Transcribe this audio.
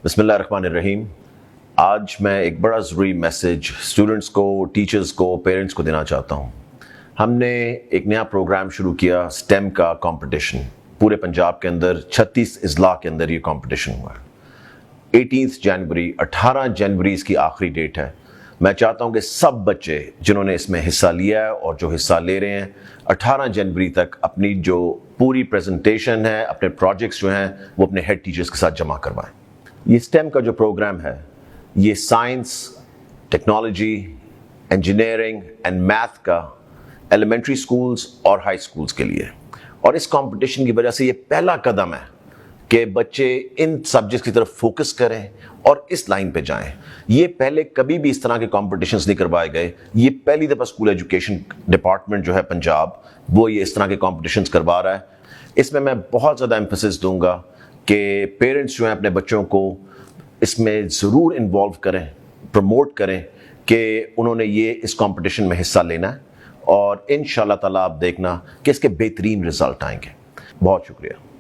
بسم اللہ الرحمن الرحیم۔ آج میں ایک بڑا ضروری میسیج اسٹوڈنٹس کو، ٹیچرز کو، پیرنٹس کو دینا چاہتا ہوں۔ ہم نے ایک نیا پروگرام شروع کیا، سٹیم کا کمپٹیشن۔ پورے پنجاب کے اندر 36 اضلاع کے اندر یہ کمپٹیشن ہوا۔ 18 جنوری اس کی آخری ڈیٹ ہے۔ میں چاہتا ہوں کہ سب بچے جنہوں نے اس میں حصہ لیا ہے اور جو حصہ لے رہے ہیں 18 جنوری تک اپنی جو پوری پریزنٹیشن ہے، اپنے پروجیکٹس جو ہیں وہ اپنے ہیڈ ٹیچرز کے ساتھ جمع کروائیں۔ یہ سٹیم کا جو پروگرام ہے یہ science, technology, engineering and math کا ایلیمنٹری سکولز اور ہائی سکولز کے لیے، اور اس کمپٹیشن کی وجہ سے یہ پہلا قدم ہے کہ بچے ان سبجیکٹس کی طرف فوکس کریں اور اس لائن پہ جائیں۔ یہ پہلے کبھی بھی اس طرح کے کمپٹیشنز نہیں کروائے گئے۔ یہ پہلی دفعہ اسکول ایجوکیشن ڈپارٹمنٹ جو ہے پنجاب وہ یہ اس طرح کے کمپٹیشنز کروا رہا ہے۔ اس میں بہت زیادہ ایمفیسس دوں گا کہ پیرنٹس جو ہیں اپنے بچوں کو اس میں ضرور انوالو کریں، پروموٹ کریں کہ انہوں نے یہ اس کمپٹیشن میں حصہ لینا ہے، اور انشاءاللہ تعالیٰ آپ دیکھنا کہ اس کے بہترین رزلٹ آئیں گے۔ بہت شکریہ۔